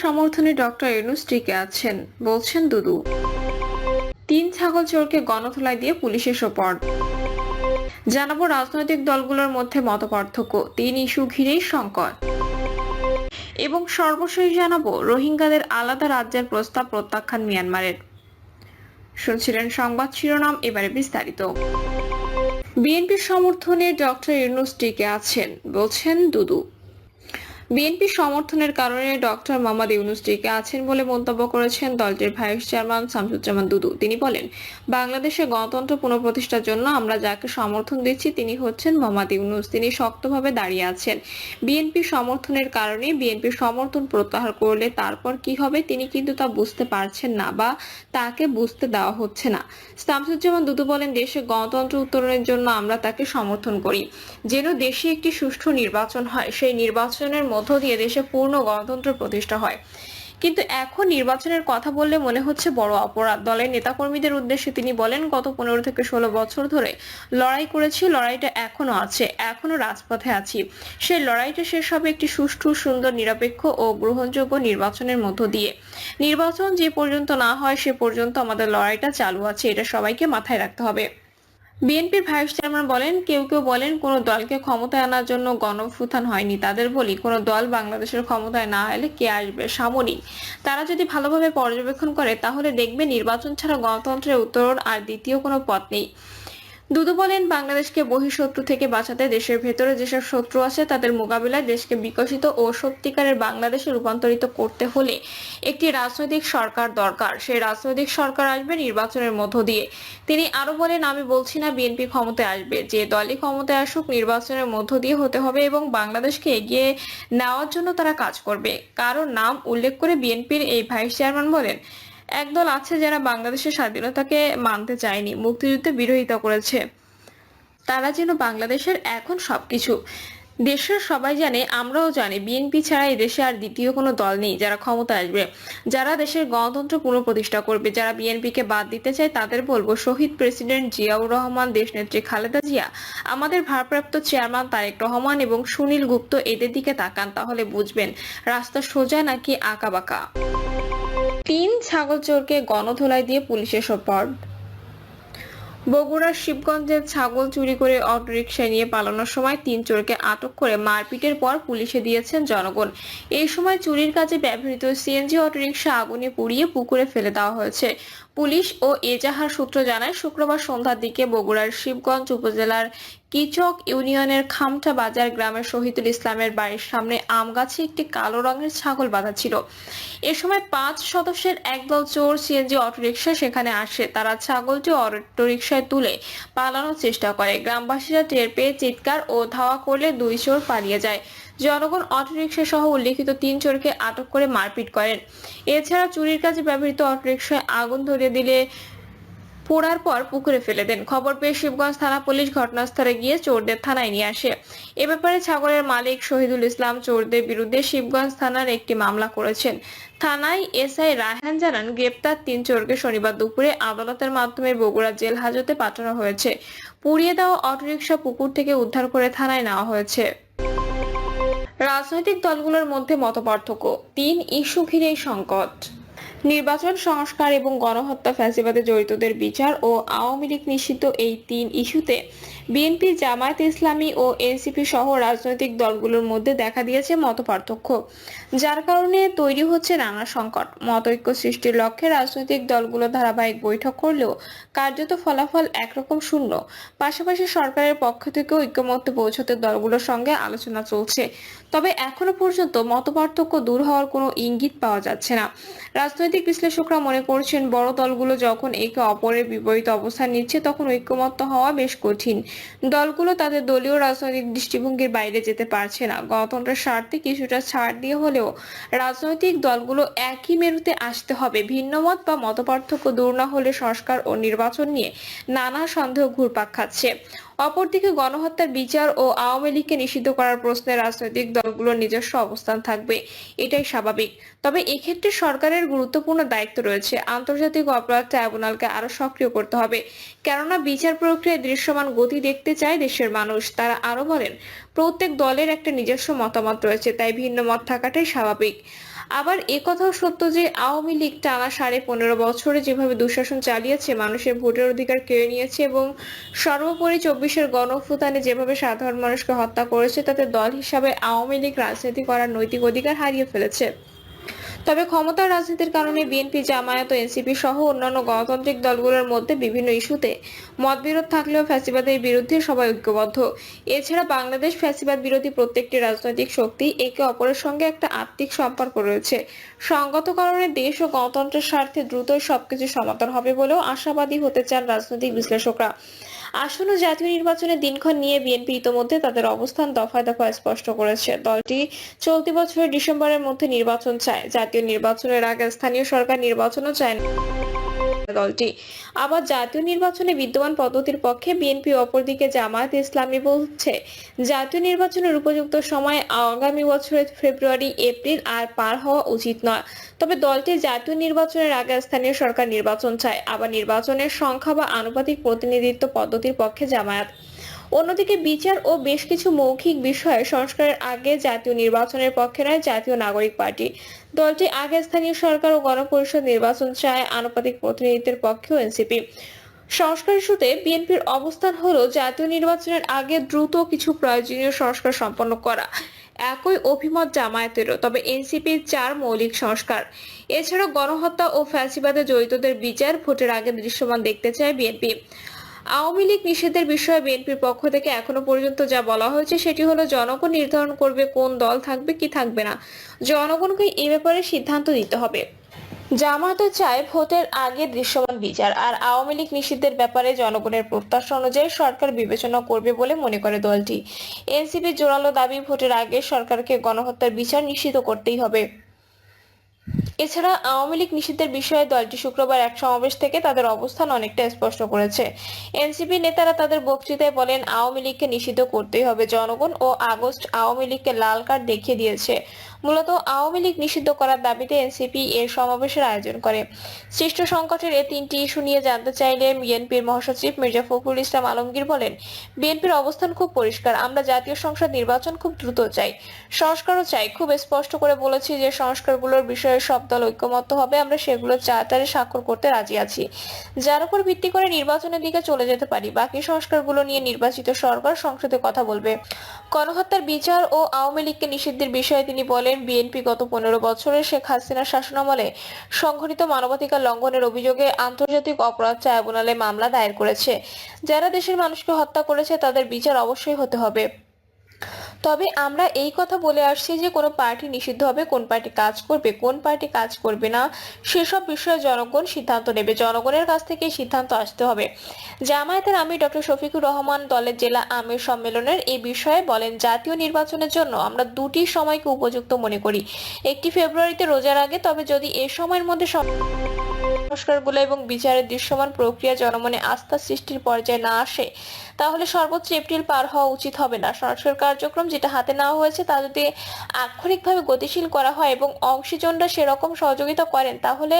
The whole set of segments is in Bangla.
সমর্থনে ডক্টর ইউনূস টিকে আছেন, বলছেন দুদু। 3 ছাগল চোরকে গণধোলাই দিয়ে পুলিশের সোপর্দ। জানাবো রাজনৈতিক দলগুলোর মধ্যে মতপার্থক্য, 3 ইস্যু ঘিরেই সংকট। এবং সর্বশেষ জানাবো রোহিঙ্গাদের আলাদা রাজ্যের প্রস্তাব প্রত্যাখ্যান মিয়ানমারের। শুনছিলেন সংবাদ শিরোনাম, এবারে বিস্তারিত। বিএনপির সমর্থনে ডক্টর ইউনূস টিকে আছেন, বলছেন দুদু। বিএনপি সমর্থনের কারণে ডক্টর মোহাম্মদ ইউনূস টিকে আছেন বলে মন্তব্য করেছেন দলটির ভাইস চেয়ারম্যান শামসুজ্জামান দুদু। তিনি বলেন, বাংলাদেশে গণতন্ত্র পুনঃপ্রতিষ্ঠার জন্য আমরা যাকে সমর্থন দিচ্ছি তিনি হচ্ছেন মোহাম্মদ ইউনূস। তিনি শক্তভাবে দাঁড়িয়ে আছেন। বিএনপি সমর্থনের কারণে বিএনপি সমর্থন প্রত্যাহার করলে তারপর কি হবে তিনি কিন্তু তা বুঝতে পারছেন না বা তাকে বুঝতে দেওয়া হচ্ছে না। শামসুজ্জামান দুদু বলেন, দেশে গণতন্ত্র উত্তরণের জন্য আমরা তাকে সমর্থন করি। যেন দেশে একটি সুষ্ঠু নির্বাচন হয়, সেই নির্বাচনের মধ্য দিয়ে দেশে পূর্ণ গণতন্ত্র প্রতিষ্ঠা হয়। কিন্তু এখন নির্বাচনের কথা বললে মনে হচ্ছে বড় অপরাধ। দলের নেতাকর্মীদের উদ্দেশ্যে তিনি বলেন, গত 15 থেকে 16 বছর ধরে লড়াই করেছি, লড়াইটা এখনো আছে, এখনো রাজপথে আছি। সেই লড়াইটা শেষ হবে একটি সুষ্ঠু, সুন্দর, নিরপেক্ষ ও গ্রহণযোগ্য নির্বাচনের মধ্য দিয়ে। নির্বাচন যে পর্যন্ত না হয় সে পর্যন্ত আমাদের লড়াইটা চালু আছে, এটা সবাইকে মাথায় রাখতে হবে। বিএনপির ভাইস চেয়ারম্যান বলেন, কেউ কেউ বলেন কোনো দলকে ক্ষমতায় আনার জন্য গণঅভ্যুত্থান হয়নি। তাদের বলি, কোনো দল বাংলাদেশের ক্ষমতায় না এলে কে আসবে? সামরিক। তারা যদি ভালোভাবে পর্যবেক্ষণ করে তাহলে দেখবে নির্বাচন ছাড়া গণতন্ত্রের উত্তরণ আর দ্বিতীয় কোনো পথ নেই। দুদু বলেন, বাংলাদেশকে বহিঃশত্রু থেকে বাঁচাতে দেশের ভেতরে যেসব শত্রু আছে তাদের মোকাবিলায় দেশকে বিকশিত ও সত্যিকারের বাংলাদেশে রূপান্তরিত করতে হলে একটি রাজনৈতিক সরকার দরকার। সেই রাজনৈতিক সরকার আসবে নির্বাচনের মধ্য দিয়ে। তিনি আরো বলেন, আমি বলছি না বিএনপি ক্ষমতায় আসবে, যে দলই ক্ষমতায় আসুক নির্বাচনের মধ্য দিয়ে হতে হবে এবং বাংলাদেশকে এগিয়ে নেওয়ার জন্য তারা কাজ করবে। কারণ নাম উল্লেখ করে বিএনপির এই ভাইস চেয়ারম্যান বলেন, একদল আছে যারা বাংলাদেশের স্বাধীনতাকে মানতে চায়নি, মুক্তিযুদ্ধে বিরোধিতা করেছে। তারা যেন বাংলাদেশের এখন সবকিছু। দেশের সবাই জানে, আমরাও জানি, বিএনপি ছাড়া এই দেশে আর দ্বিতীয় কোনো দল নেই যারা ক্ষমতা আসবে, যারা দেশের গণতন্ত্র পুনঃপ্রতিষ্ঠা করবে। যারা বিএনপিকে বাদ দিতে চায় তাদের বলবো, শহীদ প্রেসিডেন্ট জিয়াউর রহমান, দেশনেত্রী খালেদা জিয়া, আমাদের ভারপ্রাপ্ত চেয়ারম্যান তারেক রহমান এবং সুনীল গুপ্ত এদের দিকে তাকান, তাহলে বুঝবেন রাস্তা সোজা নাকি আঁকাবাঁকা। 3 ছাগল চোরকে গণধোলাই দিয়ে পুলিশের সোপর্দ। বগুড়ার শিবগঞ্জে ছাগল চুরি করে অটোরিকশায় নিয়ে পালানোর সময় 3 চোরকে আটক করে মারপিটের পর পুলিশে দিয়েছেন জনগণ। এই সময় চুরির কাজে ব্যবহৃত সিএনজি অটোরিকশা আগুনে পুড়িয়ে পুকুরে ফেলে দেওয়া হয়েছে। পুলিশ ও এজাহার সূত্র জানায়, শুক্রবার সন্ধ্যার দিকে বগুড়ার শিবগঞ্জ উপজেলার কিচক ইউনিয়নের খামটা বাজার গ্রামের শহীদুল ইসলামের বাড়ির সামনে আম গাছে একটি কালো রঙের ছাগল বাঁধা ছিল। এ সময় 5 সদস্যের একদল চোর সিএনজি অটোরিকশা সেখানে আসে। তারা ছাগলটি অটোরিকশায় তুলে পালানোর চেষ্টা করে। গ্রামবাসীরা টের পেয়ে চিৎকার ও ধাওয়া করলে 2 চোর পালিয়ে যায়। জনগণ অটোরিকশা সহ উল্লেখিত 3 চোরকে আটক করে মারপিট করেন। এছাড়া চুরির কাজে ব্যবহৃত অটোরিকশায় আগুন ধরিয়ে দিলে পোড়ার পর পুকুরে ফেলে দেন। খবর পেয়ে শিবগঞ্জ থানা পুলিশ ঘটনাস্থলে গিয়ে চোরদের থানায় নিয়ে আসে। এ ব্যাপারে ছাগলের মালিক শহীদুল ইসলাম চোরদের বিরুদ্ধে শিবগঞ্জ থানার একটি মামলা করেছেন। থানায় এসআই রায়হান জানান, গ্রেপ্তার 3 চোরকে শনিবার দুপুরে আদালতের মাধ্যমে বগুড়া জেল হাজতে পাঠানো হয়েছে। পুড়িয়ে দেওয়া অটোরিকশা পুকুর থেকে উদ্ধার করে থানায় নেওয়া হয়েছে। রাজনৈতিক দলগুলোর মধ্যে মতপার্থক্য, 3 ইস্যু ঘিরেই সংকট। নির্বাচন সংস্কার এবং গণহত্যা, ফ্যাসিবাদে জড়িতদের বিচার ও আওয়ামী লীগ নিষিদ্ধ, এই 3 ইস্যুতে বিএনপি, জামায়াত ইসলামী ও এনসিপি সহ রাজনৈতিক দলগুলোর মধ্যে দেখা দিয়েছে মতপার্থক্য, যার কারণে তৈরি হচ্ছে নানা সংকট। মতৈক্য সৃষ্টির লক্ষ্যে রাজনৈতিক দলগুলো ধারাবাহিক বৈঠক করলেও কার্যত ফলাফল একরকম শূন্য। পাশাপাশি সরকারের পক্ষ থেকে ঐক্যমত্যে পৌঁছতে দলগুলোর সঙ্গে আলোচনা চলছে, তবে এখনো পর্যন্ত মতপার্থক্য দূর হওয়ার কোনো ইঙ্গিত পাওয়া যাচ্ছে না। রাজনৈতিক বিশ্লেষকরা মনে করছেন, বড় দলগুলো যখন একে অপরের বিপরীত অবস্থান নিচ্ছে তখন ঐক্যমত্য হওয়া বেশ কঠিন। দলগুলো তাদের দলীয় রাজনৈতিক দৃষ্টিভঙ্গির বাইরে যেতে পারছে না। গণতন্ত্রের স্বার্থে কিছুটা ছাড় দিয়ে হলেও রাজনৈতিক দলগুলো একই মেরুতে আসতে হবে। ভিন্নমত বা মতপার্থক্য দূর না হলে সংস্কার ও নির্বাচন নিয়ে নানা সন্দেহ ঘুরপাক খাচ্ছে। অপরদিকে গণহত্যার বিচার ও আওয়ামী লীগকে নিষিদ্ধ করার প্রশ্নে রাজনৈতিক দলগুলোর নিজস্ব অবস্থান থাকবে, এটাই স্বাভাবিক। তবে এক্ষেত্রে সরকারের গুরুত্বপূর্ণ দায়িত্ব রয়েছে। আন্তর্জাতিক অপরাধ ট্রাইব্যুনালকে আরো সক্রিয় করতে হবে, কেননা বিচার প্রক্রিয়ায় দৃশ্যমান গতি দেখতে চায় দেশের মানুষ। তারা আরো বলেন, প্রত্যেক দলের একটা নিজস্ব মতামত রয়েছে, তাই ভিন্ন মত থাকাটাই স্বাভাবিক। আবার একথাও সত্য যে আওয়ামী লীগ টানা 15.5 বছরে যেভাবে দুঃশাসন চালিয়েছে, মানুষের ভোটের অধিকার কেড়ে নিয়েছে এবং সর্বোপরি 24-এর গণঅভ্যুত্থানে যেভাবে সাধারণ মানুষকে হত্যা করেছে, তাতে দল হিসাবে আওয়ামী লীগ রাজনীতি করার নৈতিক অধিকার হারিয়ে ফেলেছে। তবে ক্ষমতার রাজনীতির কারণে বিএনপি, জামায়াত ও এনসিপি সহ অন্যান্য গণতান্ত্রিক দলগুলোর মধ্যে বিভিন্ন ইস্যুতে মতবিরোধ থাকলেও ফ্যাসিবাদের বিরুদ্ধে সবাই ঐক্যবদ্ধ। এছাড়া বাংলাদেশ ফ্যাসিবাদ বিরোধী প্রত্যেকটি রাজনৈতিক শক্তি একে অপরের সঙ্গে একটা আত্মিক সম্পর্ক রয়েছে। সঙ্গত কারণে দেশ ও গণতন্ত্রের স্বার্থে দ্রুতই সবকিছু সমাধান হবে বলেও আশাবাদী হতে চান রাজনৈতিক বিশ্লেষকরা। আসন্ন জাতীয় নির্বাচনের দিনক্ষণ নিয়ে বিএনপি ইতোমধ্যে তাদের অবস্থান দফায় দফায় স্পষ্ট করেছে। দলটি চলতি বছরের ডিসেম্বরের মধ্যে নির্বাচন চায়, জাতীয় নির্বাচনের আগে স্থানীয় সরকার নির্বাচনও চায় না দলটি। আবার জাতীয় নির্বাচনে বিদ্যমান পদ্ধতির পক্ষে বিএনপি, অপরদিকে জামায়াত ইসলামী বলছে জাতীয় নির্বাচনের উপযুক্ত সময় আগামী বছরের ফেব্রুয়ারি এপ্রিল আর পার হওয়া উচিত নয়। তবে দলটি জাতীয় নির্বাচনের আগে স্থানীয় সরকার নির্বাচন চায়। আবার নির্বাচনের সংখ্যা বা আনুপাতিক প্রতিনিধিত্ব পদ্ধতির পক্ষে জামায়াত। অন্যদিকে বিচার ও বেশ কিছু মৌখিক বিষয়ে সংস্কারের আগে জাতীয় নির্বাচনের পক্ষে নয় জাতীয় নাগরিক পার্টি। দলটি আগে স্থানীয় সরকার ও গণপরিষদ নির্বাচন চায়, আনুপাতিক প্রতিনিধিত্বের পক্ষেও এনসিপি। সংস্কার ইস্যুতে বিএনপির অবস্থান হলো জাতীয় নির্বাচনের আগে দ্রুত কিছু প্রয়োজনীয় সংস্কার সম্পন্ন করা। একই অভিমত জামায়াতেরও। তবে এনসিপির 4 মৌলিক সংস্কার। এছাড়াও গণহত্যা ও ফ্যাসিবাদে জড়িতদের বিচার ভোটের আগে দৃশ্যমান দেখতে চায় বিএনপি। আওয়ামী লীগ নিষেধের বিষয়ে বিএনপির পক্ষ থেকে এখনো পর্যন্ত যা বলা হয়েছে সেটি হলো জনগণ নির্ধারণ করবে কোন দল থাকবে কি থাকবে না। জনগণকে এই ব্যাপারে সিদ্ধান্ত নিতে হবে। জামায়াত চায় ভোটের আগে দৃশ্যমান বিচার, আর আওয়ামী লীগ নিষিদ্ধের ব্যাপারে জনগণের প্রত্যাশা অনুযায়ী সরকার বিবেচনা করবে বলে মনে করে দলটি। এনসিপির জোরালো দাবি, ভোটের আগে সরকারকে গণহত্যার বিচার নিশ্চিত করতেই হবে। এছাড়া আওয়ামী লীগ নিষিদ্ধের বিষয়ে দলটি শুক্রবার এক সমাবেশ থেকে তাদের অবস্থান অনেকটা স্পষ্ট করেছে। এনসিপি নেতারা তাদের বক্তৃতায় বলেন, আওয়ামী লীগকে নিষিদ্ধ করতেই হবে। জনগণ ও আগস্ট আওয়ামী লীগকে লাল কার্ড দেখিয়ে দিয়েছে। মূলত আওয়ামী লীগ নিষিদ্ধ করার দাবিতে এনসিপি এর সমাবেশের আয়োজন করে। সৃষ্ট সংকটের এই 3টি ইস্যু নিয়ে জানতে চাইলে বিএনপির মহাসচিব মির্জা ফখরুল ইসলাম আলমগীর বলেন, বিএনপির অবস্থান খুব পরিষ্কার। আমরা জাতীয় সংসদ নির্বাচন খুব দ্রুত চাই, সংস্কারও চাই। খুব স্পষ্ট করে বলেছি যে সংস্কারগুলোর বিষয়ে সব দল ঐক্যমত্য হবে। আমরা সেগুলো চার্টারে স্বাক্ষর করতে রাজি আছি, যার উপর ভিত্তি করে নির্বাচনের দিকে চলে যেতে পারি। বাকি সংস্কারগুলো নিয়ে নির্বাচিত সরকার সংসদে কথা বলবে। গণহত্যার বিচার ও আওয়ামী লীগকে নিষিদ্ধের বিষয়ে তিনি বলেন, বিএনপি গত 15 বছরে শেখ হাসিনার শাসনামলে সংঘটিত মানবাধিকার লঙ্ঘনের অভিযোগে আন্তর্জাতিক অপরাধ ট্রাইব্যুনালে মামলা দায়ের করেছে। যারা দেশের মানুষকে হত্যা করেছে তাদের বিচার অবশ্যই হতে হবে। তবে আমরা এই কথা বলে আসছি যে কোনো পার্টি নিষিদ্ধ হবে, কোন পার্টি কাজ করবে, কোন পার্টি কাজ করবে না, সেসব বিষয়ে জনগণ সিদ্ধান্ত নেবে। জনগণের কাছ থেকে সিদ্ধান্ত আসতে হবে। জামায়াতের আমির ডক্টর শফিকুর রহমান দলের জেলা আমির সম্মেলনের এই বিষয়ে বলেন, জাতীয় নির্বাচনের জন্য আমরা 2টি সময়কে উপযুক্ত মনে করি। একটি ফেব্রুয়ারিতে রোজার আগে। তবে যদি এই সময়ের মধ্যে সংস্কারগুলো এবং বিচারের দৃশ্যমান প্রক্রিয়া জনমনে আস্থা সৃষ্টির পর্যায়ে না আসে, তাহলে সর্বোচ্চ এপ্রিল পার হওয়া উচিত হবে না। সংস্কার কার্যক্রম যেটা হাতে নেওয়া হয়েছে তা যদি আক্ষরিকভাবে গতিশীল করা হয় এবং অংশীজনরা সেরকম সহযোগিতা করেন, তাহলে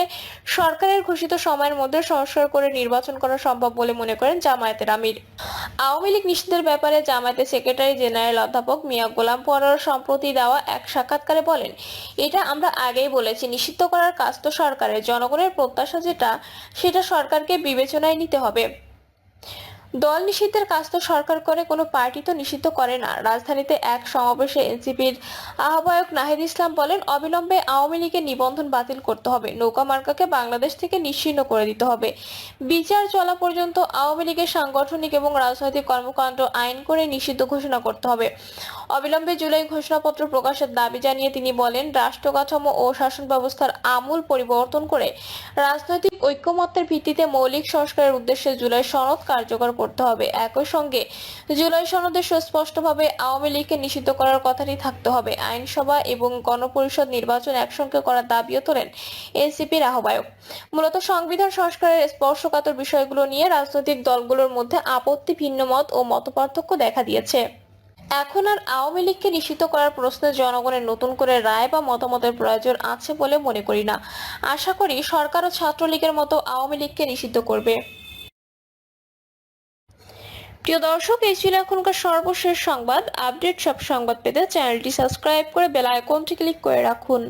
সরকারের ঘোষিত সময়ের মধ্যে সংস্কার করে নির্বাচন করা সম্ভব বলে মনে করেন জামায়াতের আমির। আওয়ামী লীগ নিষিদ্ধের ব্যাপারে জামায়াতের সেক্রেটারি জেনারেল অধ্যাপক মিয়া গোলাম পরোয়ার সম্প্রতি দেওয়া এক সাক্ষাৎকারে বলেন, এটা আমরা আগেই বলেছি, নিষিদ্ধ করার কাজ তো সরকারের। জনগণের প্রত্যাশা যেটা, সেটা সরকারকে বিবেচনায় নিতে হবে। দল নিষিদ্ধের কাজ তো সরকার করে, কোনো পার্টি তো নিষিদ্ধ করে না। রাজধানীতে এক সমাবেশে এনসিপির আহ্বায়ক নাহিদ ইসলাম বলেন, অবিলম্বে আওয়ামী লীগের নিবন্ধন বাতিল করতে হবে। নৌকা মার্কাকে বাংলাদেশ থেকে নিশ্চিহ্ন করে দিতে হবে। বিচার চলা পর্যন্ত আওয়ামী লীগের সাংগঠনিক এবং রাজনৈতিক কর্মকাণ্ড আইন করে নিষিদ্ধ ঘোষণা করতে হবে। অবিলম্বে জুলাই ঘোষণাপত্র প্রকাশের দাবি জানিয়ে তিনি বলেন, রাষ্ট্র কাঠামো ও শাসন ব্যবস্থার আমূল পরিবর্তন করে রাজনৈতিক ঐক্যমত্যের ভিত্তিতে মৌলিক সংস্কারের উদ্দেশ্যে জুলাই সনদ কার্যকর করতে হবে। একই সঙ্গে জুলাই সনদে সুস্পষ্টভাবে আওয়ামী লীগকে নিষিদ্ধ করার কথাটি থাকতে হবে। আইনসভা এবং গণপরিষদ নির্বাচন একসঙ্গে করার দাবিও তোলেন এনসিপির আহ্বায়ক। মূলত সংবিধান সংস্কারের স্পর্শকাতর বিষয়গুলো নিয়ে রাজনৈতিক দলগুলোর মধ্যে আপত্তি, ভিন্নমত ও মতপার্থক্য দেখা দিয়েছে। এখন আর আওয়ামী লীগকে নিষিদ্ধ করার প্রশ্নে জনগণের নতুন করে রায় বা মতামতের প্রয়োজন আছে বলে মনে করি না। আশা করি সরকারও ছাত্রলীগের মতো আওয়ামী লীগকে নিষিদ্ধ করবে। প্রিয় দর্শক, এই ছিল এখনকার সর্বশেষ সংবাদ। আপডেট সব সংবাদ পেতে চ্যানেলটি সাবস্ক্রাইব করে বেল আইকনটি ক্লিক করে রাখুন।